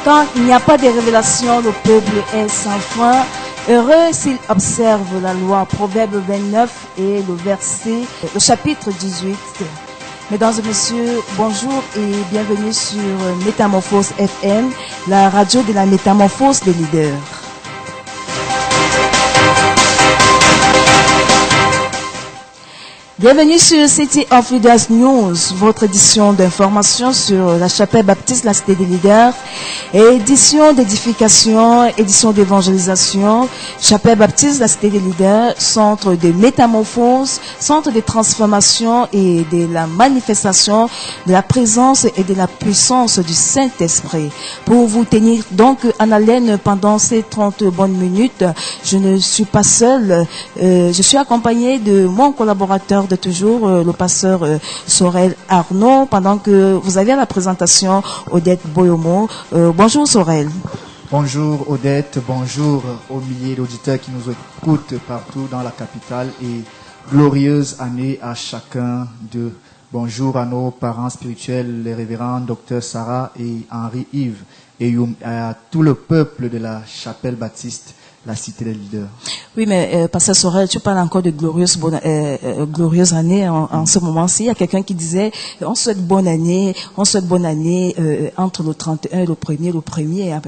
Quand il n'y a pas de révélation, le peuple est sans foi. Heureux s'il observe la loi. Proverbe 29 et le chapitre 18. Mesdames et messieurs, bonjour et bienvenue sur Métamorphose FM, la radio de la métamorphose des leaders. Bienvenue sur City of Leaders News, votre édition d'information sur la chapelle baptiste, la cité des leaders, édition d'édification, édition d'évangélisation, chapelle baptiste, la cité des leaders, centre de métamorphose, centre de transformation et de la manifestation de la présence et de la puissance du Saint-Esprit. Pour vous tenir donc en haleine pendant ces 30 bonnes minutes, je ne suis pas seul, je suis accompagné de mon collaborateur de toujours, le pasteur Sorel Arnaud, pendant que vous avez à la présentation Odette Boyomo. Bonjour Sorel. Bonjour Odette, bonjour aux milliers d'auditeurs qui nous écoutent partout dans la capitale et glorieuse année à chacun d'eux. Bonjour à nos parents spirituels, les révérends Dr Sarah et Henri-Yves et à tout le peuple de la chapelle baptiste, la cité des leaders. Oui, mais pasteur Sorel, tu parles encore de glorieuse année en ce moment-ci. Il y a quelqu'un qui disait on souhaite bonne année entre le 31 et le 1er.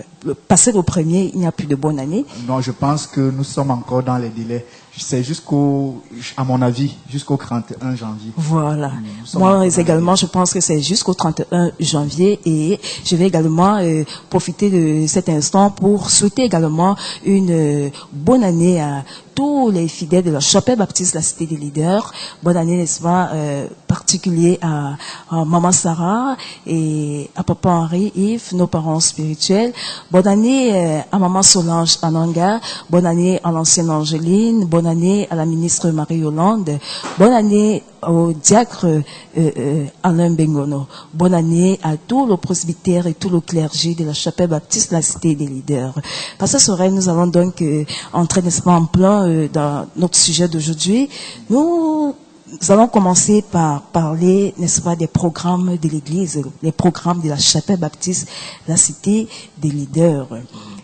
Passé le 1er, il n'y a plus de bonne année. Non, je pense que nous sommes encore dans les délais. C'est à mon avis, jusqu'au 31 janvier. Voilà. Moi également, je pense que c'est jusqu'au 31 janvier et je vais également profiter de cet instant pour souhaiter également une bonne année à tous les fidèles de la chapelle baptiste, la cité des leaders. Bonne année, n'est-ce pas, particulier à maman Sarah et à papa Henri, Yves, nos parents spirituels. Bonne année à maman Solange Ananga. Bonne année à l'ancienne Angéline. Bonne année à la ministre Marie-Yolande. Bonne année au diacre Alain Bengono. Bonne année à tout le presbytère et tout le clergé de la chapelle baptiste, la cité des leaders. Pasteur Sorel, nous allons donc entrer, n'est-ce pas, en plein dans notre sujet d'aujourd'hui. Nous allons commencer par parler, n'est-ce pas, des programmes de l'Église, les programmes de la chapelle baptiste, la cité des leaders.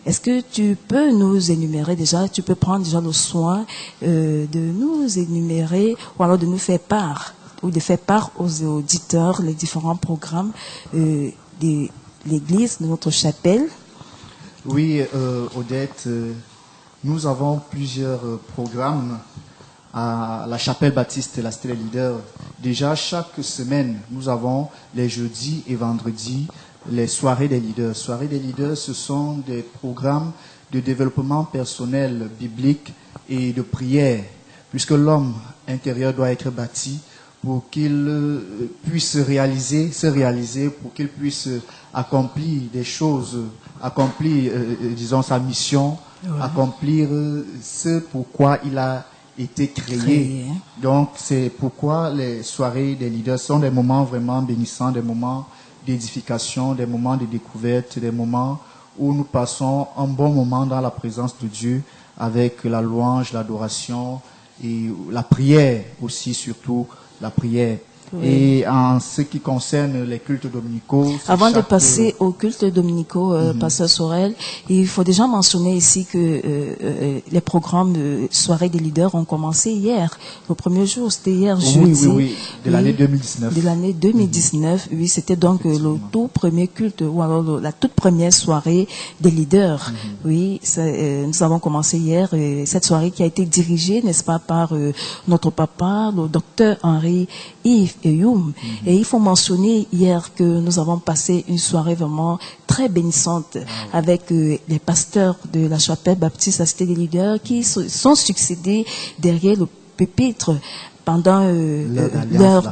Est-ce que tu peux nous énumérer déjà, tu peux prendre déjà le soin de nous énumérer ou alors de nous faire part ou de faire part aux auditeurs les différents programmes de l'Église, de notre chapelle? Oui, Odette, nous avons plusieurs programmes à la chapelle baptiste et la cité des leaders. Déjà, chaque semaine, nous avons les jeudis et vendredis les soirées des leaders. Soirées des leaders, ce sont des programmes de développement personnel biblique et de prière, puisque l'homme intérieur doit être bâti pour qu'il puisse se réaliser, pour qu'il puisse accomplir des choses, accomplir, disons, sa mission, accomplir ce pourquoi il a été créé. Donc, c'est pourquoi les soirées des leaders sont des moments vraiment bénissants, des moments d'édification, des moments de découverte, des moments où nous passons un bon moment dans la présence de Dieu avec la louange, l'adoration et la prière aussi, surtout la prière. Oui. Et en ce qui concerne les cultes dominicaux... Avant de passer aux cultes dominicaux, pasteur Sorel, il faut déjà mentionner ici que les programmes de soirée des leaders ont commencé hier. Le premier jour, c'était hier jeudi. Oui, de l'année 2019. De l'année 2019, oui, c'était donc le tout premier culte, ou alors la toute première soirée des leaders. Oui, nous avons commencé hier cette soirée qui a été dirigée, n'est-ce pas, par notre papa, le docteur Henri-Yves et Youm. Et il faut mentionner hier que nous avons passé une soirée vraiment très bénissante avec les pasteurs de la chapelle baptiste, la cité des leaders, qui sont succédés derrière le pupitre pendant l'heure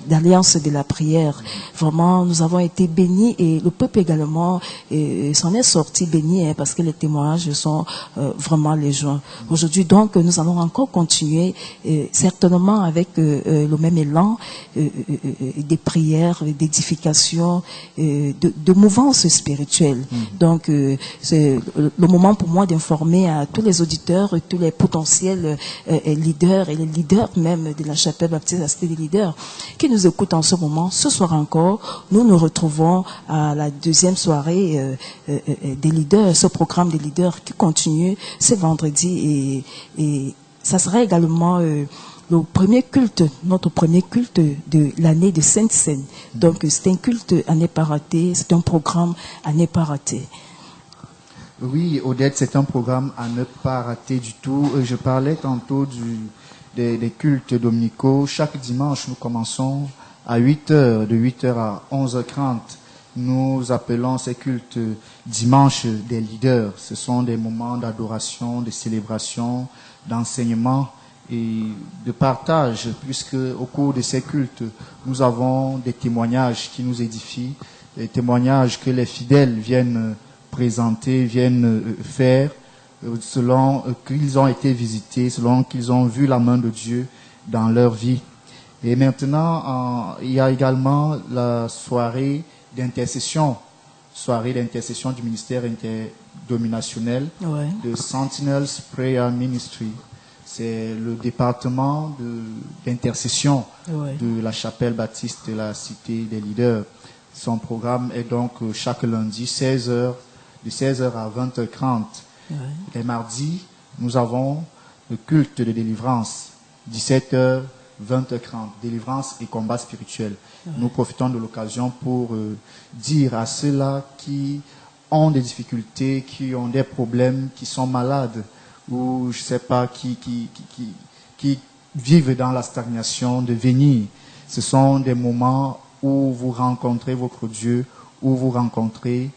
d'alliance de la prière. Vraiment, nous avons été bénis et le peuple également s'en est sorti béni, parce que les témoignages sont vraiment légion. Aujourd'hui, donc, nous allons encore continuer, certainement avec le même élan des prières, d'édification, de mouvance spirituelle. Donc, c'est le moment pour moi d'informer à tous les auditeurs, tous les potentiels leaders et les leaders même de la chapelle baptiste La Cité des Leaders qui nous écoutent en ce moment. Ce soir encore, nous nous retrouvons à la deuxième soirée des leaders, ce programme des leaders qui continue ce vendredi et ça sera également le premier culte, notre premier culte de l'année de Sainte-Seine. Donc c'est un culte à ne pas rater, c'est un programme à ne pas rater. Oui, Odette, c'est un programme à ne pas rater du tout. Je parlais tantôt des cultes dominicaux. Chaque dimanche, nous commençons à 8h, de 8h à 11h30. Nous appelons ces cultes dimanche des leaders. Ce sont des moments d'adoration, de célébration, d'enseignement et de partage, puisque au cours de ces cultes, nous avons des témoignages qui nous édifient, des témoignages que les fidèles viennent présenter, viennent faire, selon qu'ils ont été visités, selon qu'ils ont vu la main de Dieu dans leur vie. Et maintenant, il y a également la soirée d'intercession du ministère interdominationnel de Sentinels Prayer Ministry. C'est le département d'intercession de la chapelle baptiste de la Cité des Leaders. Son programme est donc chaque lundi, 16h, de 16h à 20h30. Les mardis, nous avons le culte de délivrance, 17h, 20h30, délivrance et combat spirituel. Nous profitons de l'occasion pour dire à ceux-là qui ont des difficultés, qui ont des problèmes, qui sont malades, ou je sais pas, qui vivent dans la stagnation, de venir. Ce sont des moments où vous rencontrez votre Dieu, où vous rencontrez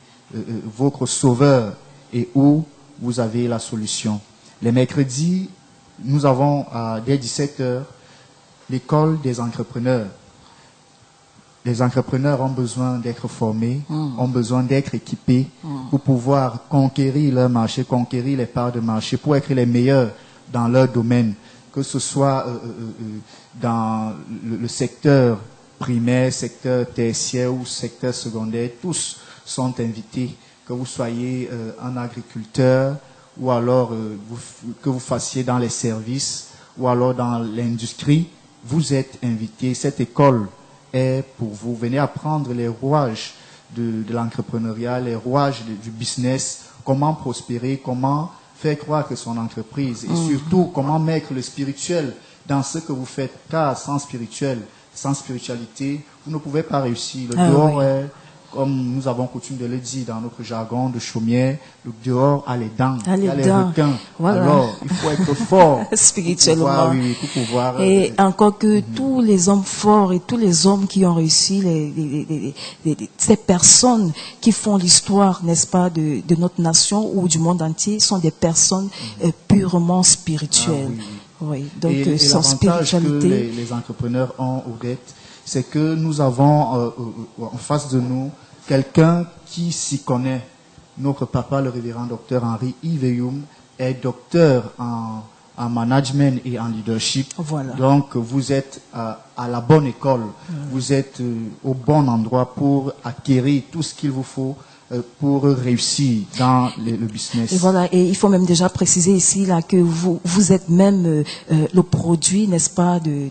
votre Sauveur et où vous avez la solution. Les mercredis, nous avons dès 17h l'école des entrepreneurs. Les entrepreneurs ont besoin d'être formés, ont besoin d'être équipés pour pouvoir conquérir leur marché, conquérir les parts de marché, pour être les meilleurs dans leur domaine, que ce soit dans le secteur primaire, secteur tertiaire ou secteur secondaire. Tous sont invités, que vous soyez un agriculteur ou alors que vous fassiez dans les services ou alors dans l'industrie, vous êtes invités. Cette école est pour vous. Venez apprendre les rouages de l'entrepreneuriat, les rouages du business, comment prospérer, comment faire croître son entreprise et surtout comment mettre le spirituel dans ce que vous faites. Car sans spirituel, sans spiritualité, vous ne pouvez pas réussir. Le dehors est, comme nous avons coutume de le dire dans notre jargon de chaumière, le dehors a les dents, il y a les requins. Voilà. Alors, il faut être fort spirituellement. Pour pouvoir, et encore que tous les hommes forts et tous les hommes qui ont réussi, ces personnes qui font l'histoire, n'est-ce pas, de notre nation ou du monde entier, sont des personnes purement spirituelles. Oui, donc et sans spiritualité. Que les entrepreneurs ont, Odette, c'est que nous avons en face de nous quelqu'un qui s'y connaît. Notre papa, le révérend docteur Henri-Yves Eyoum, est docteur en management et en leadership. Voilà. Donc, vous êtes à la bonne école. Vous êtes au bon endroit pour acquérir tout ce qu'il vous faut pour réussir dans le business. Et voilà, et il faut même déjà préciser ici là que vous êtes même le produit, n'est-ce pas, de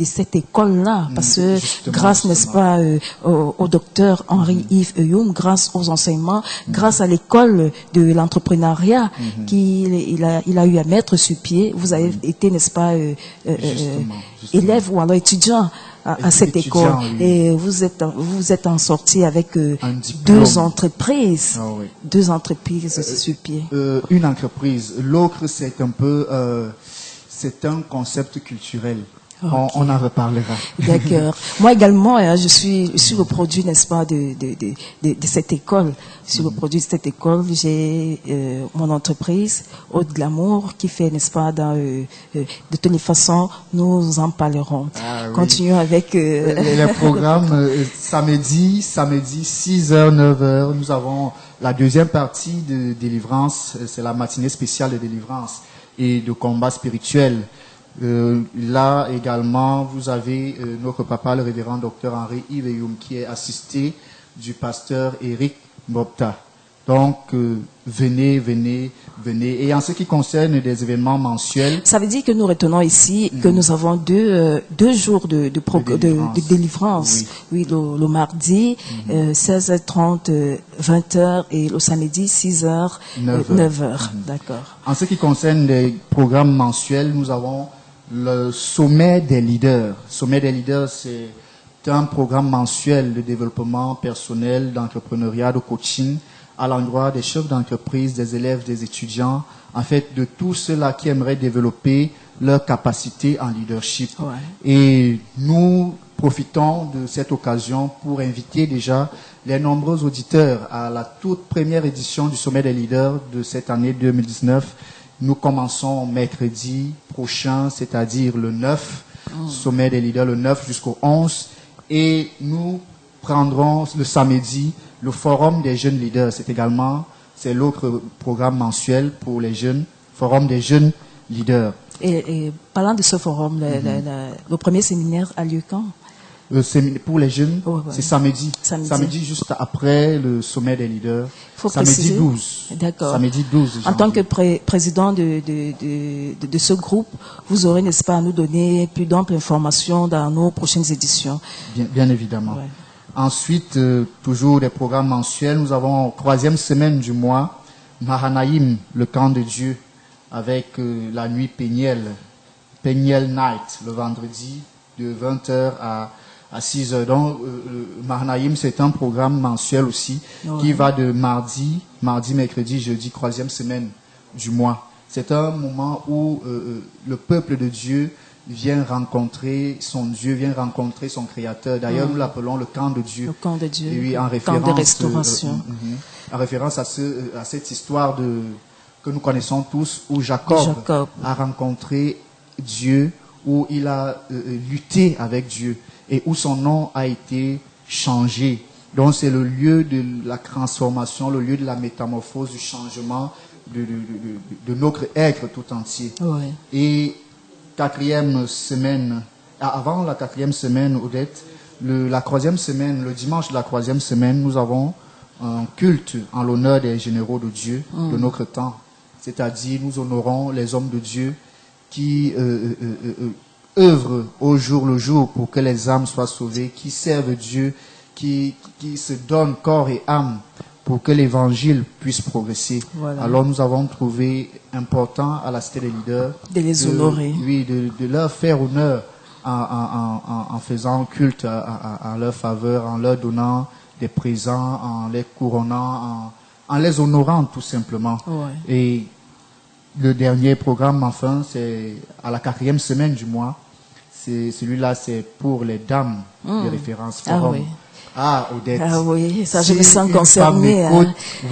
cette école-là, parce que grâce, n'est-ce pas, au docteur Henri-Yves Eyoum, grâce aux enseignements, grâce à l'école de l'entrepreneuriat qu'il a eu à mettre sur pied, vous avez été, n'est-ce pas, élève ou alors étudiant à cette école, et vous êtes en sortie avec deux entreprises, deux entreprises sur pied. Une entreprise, l'autre c'est un peu, c'est un concept culturel. Okay. On en reparlera. D'accord. Moi également, je suis le produit, n'est-ce pas, de cette école. Je suis le produit de cette école. J'ai mon entreprise, Haute Glamour, qui fait, n'est-ce pas, de toutes les façons, nous en parlerons. Continuons avec les programmes. Samedi 6h, 9h, nous avons la deuxième partie de délivrance. C'est la matinée spéciale de délivrance et de combat spirituel. Là également, vous avez notre papa, le révérend docteur Henri-Yves Eyoum, qui est assisté du pasteur Eric Mbopta. Donc, venez. Et en ce qui concerne des événements mensuels... Ça veut dire que nous retenons ici que nous avons deux jours de délivrance. Oui, le mardi, 16h30, 20h, et le samedi, 6h, 9h. D'accord. En ce qui concerne les programmes mensuels, nous avons le Sommet des leaders. Sommet des leaders, c'est un programme mensuel de développement personnel, d'entrepreneuriat, de coaching, à l'endroit des chefs d'entreprise, des élèves, des étudiants, en fait, de tous ceux-là qui aimeraient développer leur capacité en leadership. Ouais. Et nous profitons de cette occasion pour inviter déjà les nombreux auditeurs à la toute première édition du Sommet des leaders de cette année 2019. Nous commençons mercredi prochain, c'est-à-dire le 9, Sommet des leaders le 9 jusqu'au 11. Et nous prendrons le samedi le Forum des jeunes leaders. C'est l'autre programme mensuel pour les jeunes, Forum des jeunes leaders. Et parlant de ce forum, le premier séminaire a lieu quand? Pour les jeunes, c'est samedi. Samedi Juste après le sommet des leaders. Faut samedi préciser. 12. D'accord. Samedi 12. En tant que président de ce groupe, vous aurez, n'est-ce pas, à nous donner plus d'amples informations dans nos prochaines éditions. Bien évidemment. Ouais. Ensuite, toujours des programmes mensuels. Nous avons 3e semaine du mois, Mahanaïm, le camp de Dieu, avec la nuit Péniel Night, le vendredi, de 20h à 6h. Donc, Mahanaïm, c'est un programme mensuel aussi, qui va de mardi, mercredi, jeudi, 3e semaine du mois. C'est un moment où le peuple de Dieu vient rencontrer son Dieu, vient rencontrer son Créateur. D'ailleurs, nous l'appelons le camp de Dieu. Le camp de Dieu. Et oui, en référence, camp de restauration. En référence à cette histoire que nous connaissons tous, où Jacob a rencontré Dieu, où il a lutté avec Dieu et où son nom a été changé. Donc, c'est le lieu de la transformation, le lieu de la métamorphose, du changement de notre être tout entier. Ouais. Et 4e semaine, avant la 4e semaine, Odette, la 3e semaine, le dimanche de la 3e semaine, nous avons un culte en l'honneur des généraux de Dieu de notre temps. C'est-à-dire, nous honorons les hommes de Dieu qui œuvrent au jour le jour pour que les âmes soient sauvées, qui servent Dieu, qui se donnent corps et âme pour que l'évangile puisse progresser. Voilà. Alors nous avons trouvé important à la Cité des leaders de les honorer. Oui, de leur faire honneur en faisant culte à leur faveur, en leur donnant des présents, en les couronnant, en les honorant tout simplement. Ouais. Et le dernier programme, enfin, c'est à la 4e semaine du mois. Celui-là, c'est pour les dames de référence forum. Ah oui. Ah, Odette. Ah oui, ça, je me sens concernée.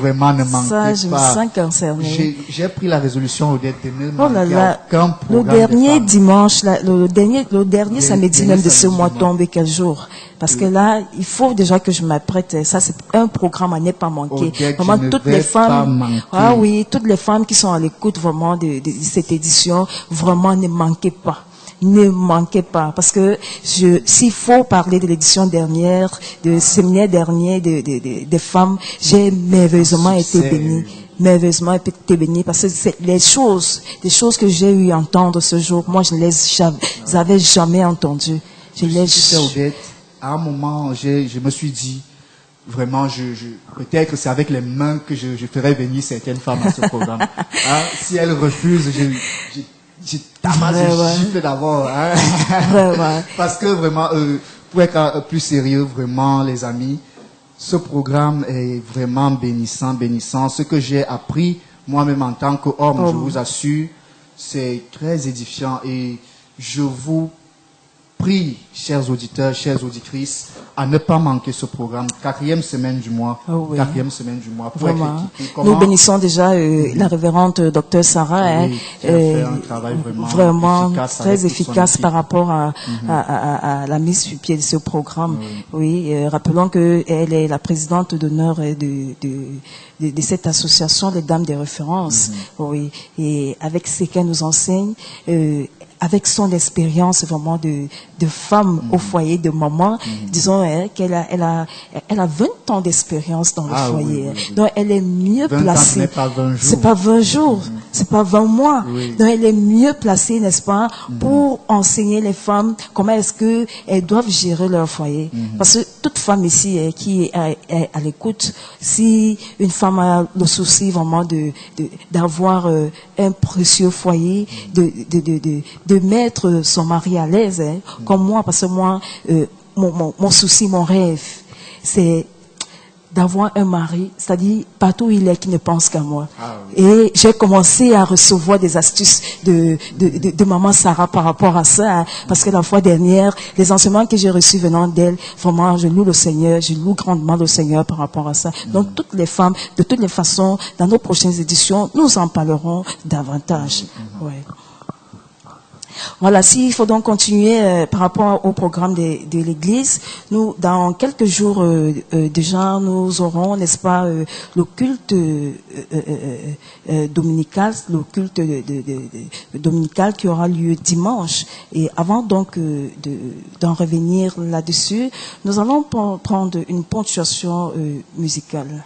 Vraiment, ne manquez pas. Ça, je me sens concernée. J'ai pris la résolution, Odette, de ne Oh là manquer là, aucun programme. le dernier dimanche, le dernier samedi même de ce mois tombe quel jour? Parce que là, il faut déjà que je m'apprête. Ça, c'est un programme à ne pas manquer. Odette, vraiment, toutes les femmes, ah oui, toutes les femmes qui sont à l'écoute vraiment de cette édition, vraiment ne manquez pas. Ne manquez pas, parce que s'il faut parler de l'édition dernière, de séminaire dernier des femmes, j'ai merveilleusement été bénie. Merveilleusement été bénie, parce que c'est les choses que j'ai eu à entendre ce jour, moi je ne les avais jamais entendues. À un moment, je me suis dit, vraiment, peut-être que c'est avec les mains que je ferai venir certaines femmes à ce programme. Hein? Si elles refusent, j'ai gifle d'abord. Hein? Parce que vraiment, pour être plus sérieux, vraiment, les amis, ce programme est vraiment bénissant. Ce que j'ai appris moi-même en tant qu'homme, je vous assure, c'est très édifiant. Et je vous prie, chers auditeurs, chères auditrices, à ne pas manquer ce programme. 4e semaine du mois. Oh oui. 4e semaine du mois. Pour vraiment. Nous bénissons déjà la révérende Dr Sarah, oui, qui a fait un travail vraiment efficace, très efficace par rapport à la mise sur pied de ce programme. Oui, rappelons que elle est la présidente d'honneur de cette association, les Dames des références. Oui, et avec ce qu'elle nous enseigne, avec son expérience vraiment de femme au foyer, de maman, disons qu'elle a 20 ans d'expérience dans le foyer. Donc elle est mieux placée. C'est pas 20 jours. C'est pas 20 jours, c'est pas 20 mois. Donc elle est mieux placée, n'est-ce pas, pour enseigner les femmes comment est-ce que elles doivent gérer leur foyer. Parce que toute femme ici qui est à l'écoute, si une femme a le souci vraiment d'avoir un précieux foyer, de mettre son mari à l'aise, comme moi, parce que moi, mon souci, mon rêve, c'est d'avoir un mari, c'est-à-dire partout où il est, qui ne pense qu'à moi. Et j'ai commencé à recevoir des astuces de maman Sarah par rapport à ça, parce que la fois dernière, les enseignements que j'ai reçus venant d'elle, vraiment, je loue le Seigneur, je loue grandement le Seigneur par rapport à ça. Donc, toutes les femmes, de toutes les façons, dans nos prochaines éditions, nous en parlerons davantage. Ouais. Voilà, s'il faut donc continuer par rapport au programme de l'Église, nous, dans quelques jours déjà, nous aurons, n'est-ce pas, le culte dominical, dominical qui aura lieu dimanche. Et avant donc d'en revenir là-dessus, nous allons prendre une ponctuation musicale.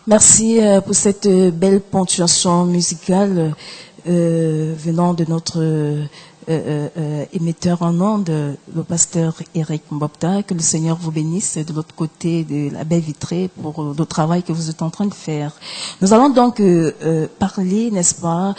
Merci pour cette belle ponctuation musicale venant de notre émetteur en ondes, le pasteur Eric Mbopta. Que le Seigneur vous bénisse de l'autre côté de la baie vitrée pour le travail que vous êtes en train de faire. Nous allons donc parler, n'est-ce pas,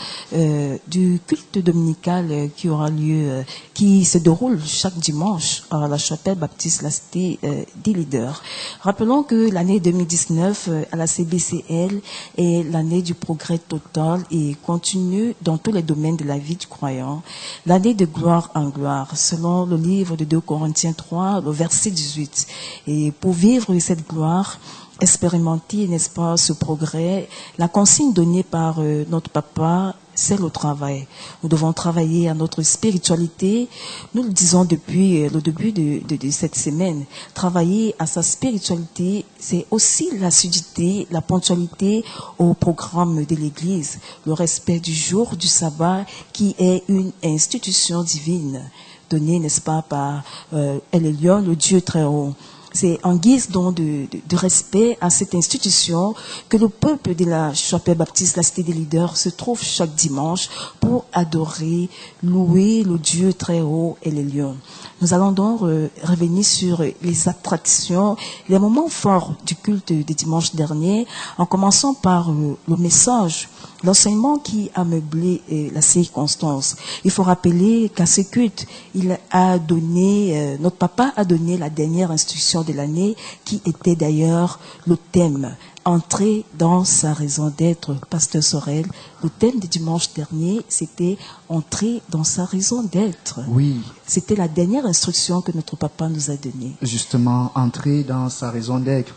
du culte dominical qui aura lieu, qui se déroule chaque dimanche à la chapelle baptiste La Cité des Leaders. Rappelons que l'année 2019 à la CBCL est l'année du progrès total et continu dans tous les domaines de la vie du croyant. L'année de gloire en gloire, selon le livre de 2 Corinthiens 3, le verset 18. Et pour vivre cette gloire, expérimenter, n'est-ce pas, ce progrès, la consigne donnée par notre papa, c'est le travail. Nous devons travailler à notre spiritualité. Nous le disons depuis le début de cette semaine. Travailler à sa spiritualité, c'est aussi l'assiduité, la ponctualité au programme de l'Église, le respect du jour du sabbat qui est une institution divine donnée, n'est-ce pas, par El Elyon, le Dieu très haut. C'est en guise donc de respect à cette institution que le peuple de la chapelle baptiste La Cité des Leaders se trouve chaque dimanche pour adorer, louer le Dieu très haut et les lions. Nous allons donc revenir sur les attractions, les moments forts du culte de dimanche dernier, en commençant par le message, l'enseignement qui a meublé la circonstance. Il faut rappeler qu'à ce culte, notre papa a donné la dernière instruction de l'année, qui était d'ailleurs le thème. Entrer dans sa raison d'être, Pasteur Sorel. Le thème du dimanche dernier, c'était entrer dans sa raison d'être. Oui. C'était la dernière instruction que notre papa nous a donnée. Justement, entrer dans sa raison d'être.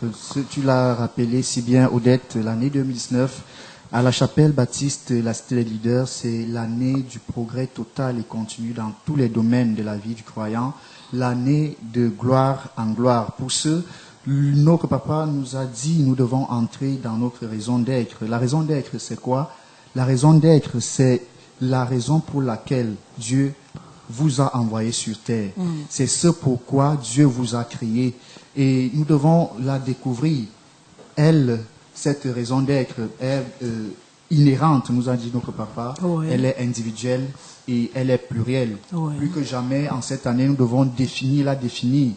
Tu l'as rappelé si bien, Odette, l'année 2019, à la chapelle baptiste La Cité des Leaders, c'est l'année du progrès total et continu dans tous les domaines de la vie du croyant. L'année de gloire en gloire. Pour ceux, notre papa nous a dit, nous devons entrer dans notre raison d'être. La raison d'être, c'est quoi? La raison d'être, c'est la raison pour laquelle Dieu vous a envoyé sur terre. C'est ce pourquoi Dieu vous a créé. Et nous devons la découvrir. Elle, cette raison d'être est inhérente, nous a dit notre papa. Oui. Elle est individuelle et elle est plurielle. Oui. Plus que jamais, en cette année, nous devons la définir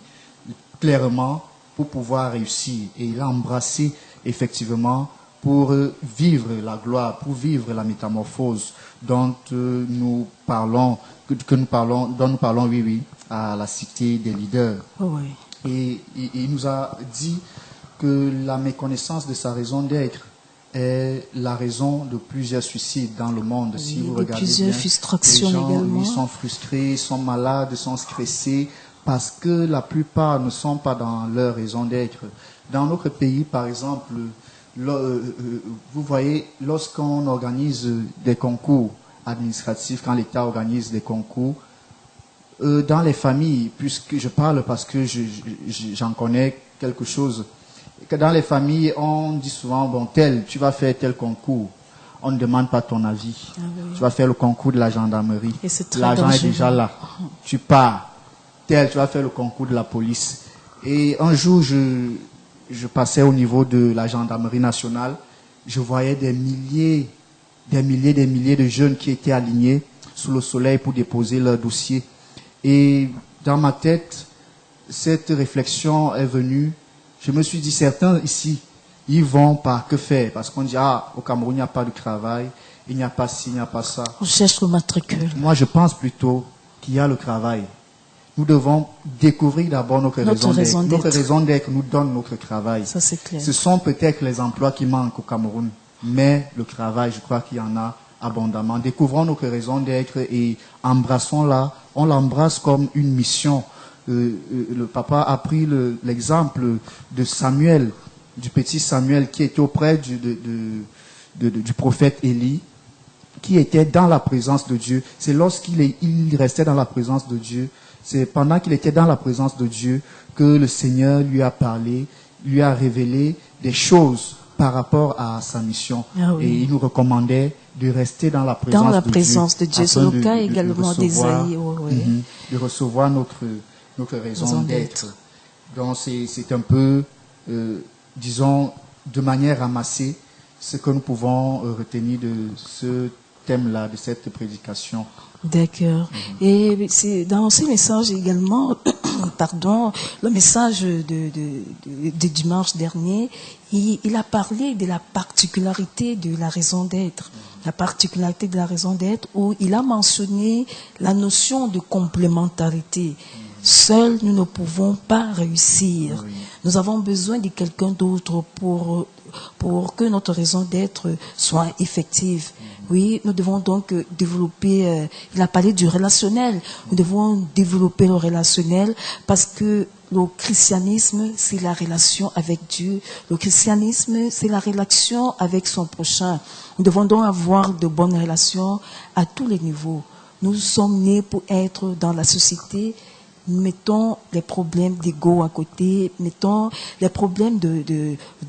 clairement pour pouvoir réussir et l'embrasser effectivement pour vivre la gloire, pour vivre la métamorphose dont nous parlons, dont nous parlons, oui, à la cité des leaders. Oui. Et il nous a dit que la méconnaissance de sa raison d'être est la raison de plusieurs suicides dans le monde. Oui, si vous de regardez plusieurs bien, frustrations les gens également. sont frustrés, sont malades, sont stressés parce que la plupart ne sont pas dans leur raison d'être. Dans notre pays, par exemple, vous voyez, lorsqu'on organise des concours administratifs, quand l'État organise des concours, dans les familles, puisque je parle parce que j'en connais quelque chose, que dans les familles, on dit souvent, bon, tu vas faire tel concours. On ne demande pas ton avis. Ah, oui. Tu vas faire le concours de la gendarmerie. L'argent est déjà là. Tu pars. Tu vas faire le concours de la police. Et un jour, je passais au niveau de la gendarmerie nationale. Je voyais des milliers de jeunes qui étaient alignés sous le soleil pour déposer leur dossier. Et dans ma tête, cette réflexion est venue. Je me suis dit, certains ici, ils vont par que faire? Parce qu'on dit, au Cameroun, il n'y a pas de travail, il n'y a pas ci, il n'y a pas ça. On cherche le matricule. Moi, je pense plutôt qu'il y a le travail. Nous devons découvrir d'abord notre raison d'être. Notre raison d'être nous donne notre travail. Ça, c'est clair. Ce sont peut-être les emplois qui manquent au Cameroun, mais le travail, je crois qu'il y en a abondamment. Découvrons notre raison d'être et embrassons-la. On l'embrasse comme une mission. Le papa a pris l'exemple de Samuel, du petit Samuel qui était auprès du prophète Élie, qui était dans la présence de Dieu. C'est lorsqu'il restait dans la présence de Dieu, c'est pendant qu'il était dans la présence de Dieu que le Seigneur lui a parlé, lui a révélé des choses par rapport à sa mission. Ah oui. Et il nous recommandait de rester dans la présence de Dieu. C'est le cas également d'Ésaïe. De recevoir notre raison d'être. Donc c'est un peu, disons, de manière ramassée, ce que nous pouvons retenir de ce thème-là, de cette prédication. D'accord. Et c'est dans ce message également, le message de dimanche dernier, il a parlé de la particularité de la raison d'être. La particularité de la raison d'être, où il a mentionné la notion de complémentarité. Seuls, nous ne pouvons pas réussir. Oui. Nous avons besoin de quelqu'un d'autre pour que notre raison d'être soit effective. Oui, nous devons donc développer, il a parlé du relationnel, nous devons développer le relationnel parce que le christianisme, c'est la relation avec Dieu. Le christianisme, c'est la relation avec son prochain. Nous devons donc avoir de bonnes relations à tous les niveaux. Nous sommes nés pour être dans la société. Mettons les problèmes d'ego à côté, mettons les problèmes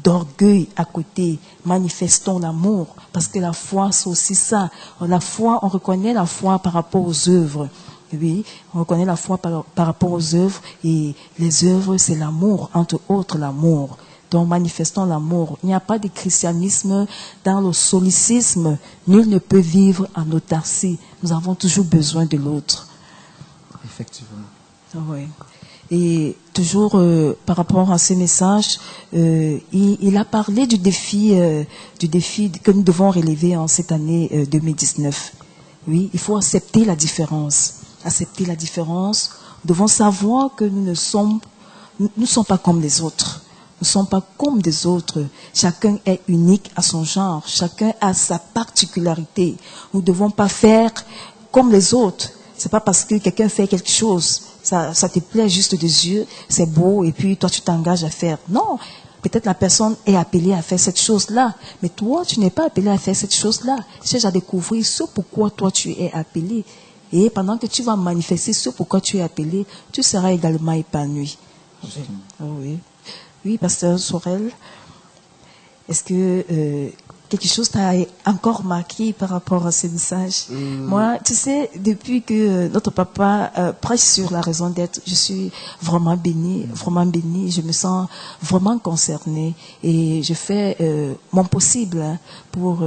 d'orgueil à côté, manifestons l'amour, parce que la foi, c'est aussi ça. La foi, on reconnaît la foi par rapport aux œuvres. Oui, on reconnaît la foi par rapport aux œuvres, et les œuvres, c'est l'amour, entre autres l'amour. Donc, manifestons l'amour. Il n'y a pas de christianisme dans le solicisme. Nul ne peut vivre en autarcie. Nous avons toujours besoin de l'autre. Effectivement. Oui. Et toujours par rapport à ces messages, il a parlé du défi que nous devons relever en cette année 2019. Oui, il faut accepter la différence. Accepter la différence. Nous devons savoir que nous ne sommes pas comme les autres. Nous ne sommes pas comme des autres. Chacun est unique à son genre. Chacun a sa particularité. Nous ne devons pas faire comme les autres. C'est pas parce que quelqu'un fait quelque chose, ça te plaît juste des yeux, c'est beau, et puis toi tu t'engages à faire. Non, peut-être la personne est appelée à faire cette chose-là, mais toi tu n'es pas appelé à faire cette chose-là. Cherche à découvrir ce pourquoi toi tu es appelé. Et pendant que tu vas manifester ce pourquoi tu es appelé, tu seras également épanoui. Oui, pasteur Sorel, est-ce que quelque chose t'a encore marqué par rapport à ce message? Moi, tu sais, depuis que notre papa prêche sur la raison d'être, je suis vraiment bénie, vraiment bénie. Je me sens vraiment concernée et je fais mon possible pour,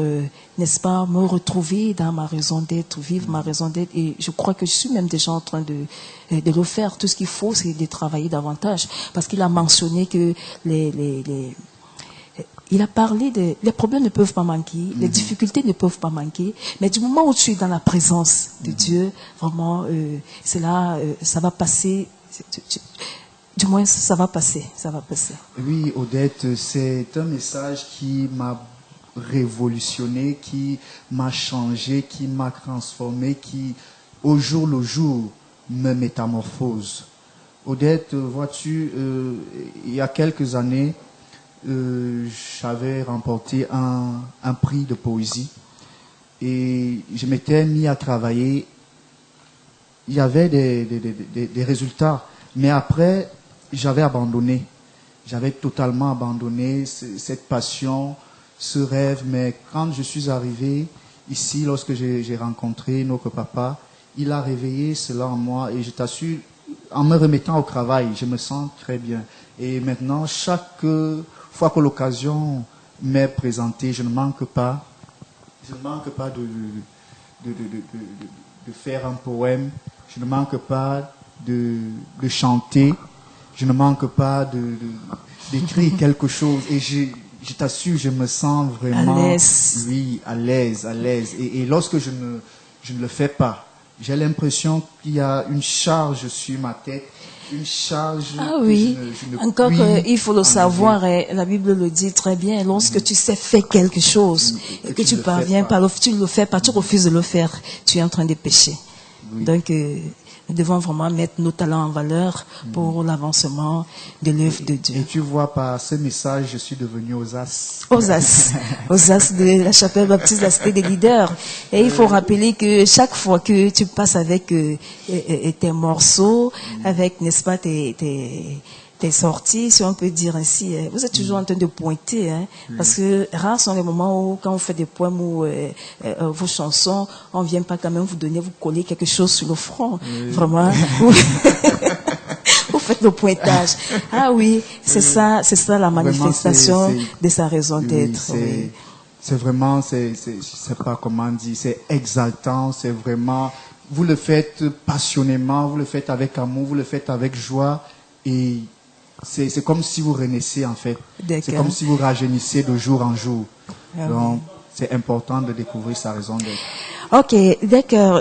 n'est-ce pas, me retrouver dans ma raison d'être, vivre ma raison d'être. Et je crois que je suis même déjà en train de le faire. Tout ce qu'il faut, c'est de travailler davantage. Parce qu'il a mentionné que il a parlé les problèmes ne peuvent pas manquer, les difficultés ne peuvent pas manquer, mais du moment où tu es dans la présence de Dieu, vraiment, c'est là, ça va passer, du moins, ça va passer, ça va passer. Oui, Odette, c'est un message qui m'a révolutionné, qui m'a changé, qui m'a transformé, qui, au jour le jour, me métamorphose. Odette, vois-tu, il y a quelques années, j'avais remporté un prix de poésie et je m'étais mis à travailler. Il y avait des résultats, mais après, j'avais abandonné. J'avais totalement abandonné cette passion, ce rêve. Mais quand je suis arrivé ici, lorsque j'ai rencontré notre papa, il a réveillé cela en moi et je t'assure, en me remettant au travail, je me sens très bien. Et maintenant, chaque fois que l'occasion m'est présentée, je ne manque pas de faire un poème, je ne manque pas de chanter, je ne manque pas d'écrire quelque chose. Et je t'assure, je me sens vraiment à l'aise. Oui, à l'aise. Et lorsque je ne le fais pas, j'ai l'impression qu'il y a une charge sur ma tête. Une charge oui. que je ne Encore il faut le savoir, la Bible le dit très bien, lorsque tu sais faire quelque chose et que tu parviens pas, tu ne le fais pas, tu refuses de le faire, tu es en train de pécher. Oui. Donc, nous devons vraiment mettre nos talents en valeur pour l'avancement de l'œuvre de Dieu. Et tu vois, par ce message, je suis devenu aux As. Aux As de la chapelle baptiste de la Cité des Leaders. Et il faut rappeler que chaque fois que tu passes avec tes morceaux, avec, n'est-ce pas, tes sorties, si on peut dire ainsi, vous êtes toujours en train de pointer, hein, parce que rares sont les moments où, quand on fait des poèmes ou vos chansons, on vient pas quand même vous coller quelque chose sur le front, vraiment. Vous faites le pointage. Ah oui, c'est ça la manifestation de sa raison d'être. Oui. C'est vraiment, je sais pas comment dire, c'est exaltant, c'est vraiment, vous le faites passionnément, vous le faites avec amour, vous le faites avec joie et c'est comme si vous renaissez en fait. C'est comme si vous rajeunissez de jour en jour. Donc, c'est important de découvrir sa raison d'être. Ok, d'accord.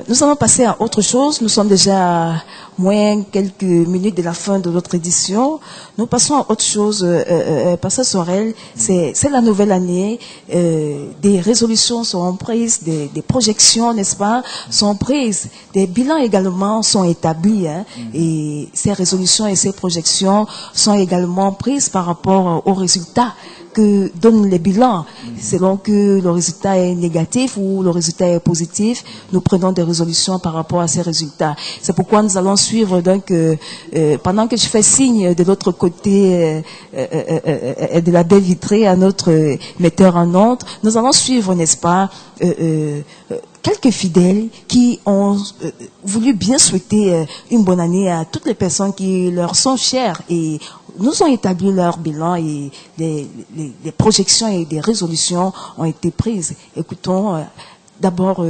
Nous allons passer à autre chose. Nous sommes déjà à moins quelques minutes de la fin de notre édition. Nous passons à autre chose. Pasteur Sorel, c'est la nouvelle année. Des résolutions sont prises, des projections, n'est-ce pas, sont prises. Des bilans également sont établis. Hein, et ces résolutions et ces projections sont également prises par rapport aux résultats que donnent les bilans. Selon que le résultat est négatif ou le résultat est positif, nous prenons des résolutions par rapport à ces résultats. C'est pourquoi nous allons suivre, donc, pendant que je fais signe de l'autre côté de la baie vitrée à notre metteur en ondes, nous allons suivre, n'est-ce pas, quelques fidèles qui ont voulu bien souhaiter une bonne année à toutes les personnes qui leur sont chères et nous ont établi leur bilan et les projections et des résolutions ont été prises. Écoutons d'abord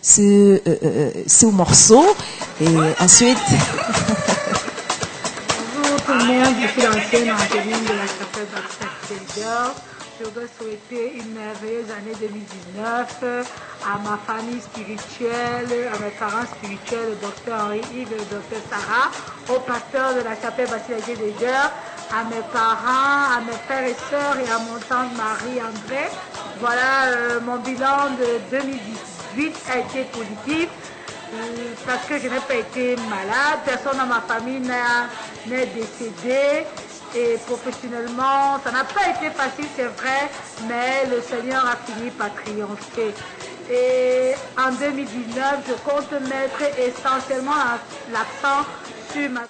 ce morceau et ensuite... Bonjour tout le monde, je suis l'ancienne Angeline de la chapelle baptiste Leader. Je voudrais souhaiter une merveilleuse année 2019 à ma famille spirituelle, à mes parents spirituels, le docteur Henri-Yves et le docteur Sarah, au pasteur de la chapelle baptiste Leader, à mes parents, à mes frères et sœurs et à mon tante Marie-André. Voilà, mon bilan de 2018 a été positif parce que je n'ai pas été malade, personne dans ma famille n'est décédé. Et professionnellement, ça n'a pas été facile, c'est vrai, mais le Seigneur a fini par triompher. Et en 2019, je compte mettre essentiellement l'accent sur ma...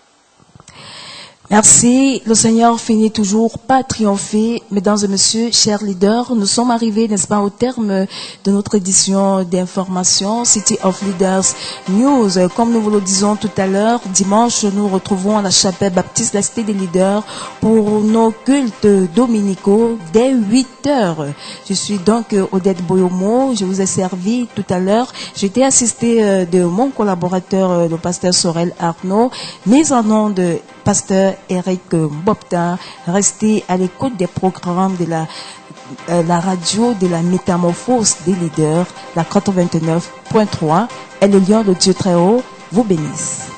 Merci. Le Seigneur finit toujours par triompher. Mesdames et messieurs, chers leaders, nous sommes arrivés, n'est-ce pas, au terme de notre édition d'information City of Leaders News. Comme nous vous le disons tout à l'heure, dimanche, nous retrouvons à la chapelle baptiste, la Cité des Leaders, pour nos cultes dominicaux dès 8 heures. Je suis donc Odette Boyomo. Je vous ai servi tout à l'heure. J'étais assistée de mon collaborateur, le pasteur Sorel Arnaud, mais en nom de pasteur Eric Bopta. Restez à l'écoute des programmes de la radio de la métamorphose des leaders, la 89.3, et le lion de Dieu très haut vous bénisse.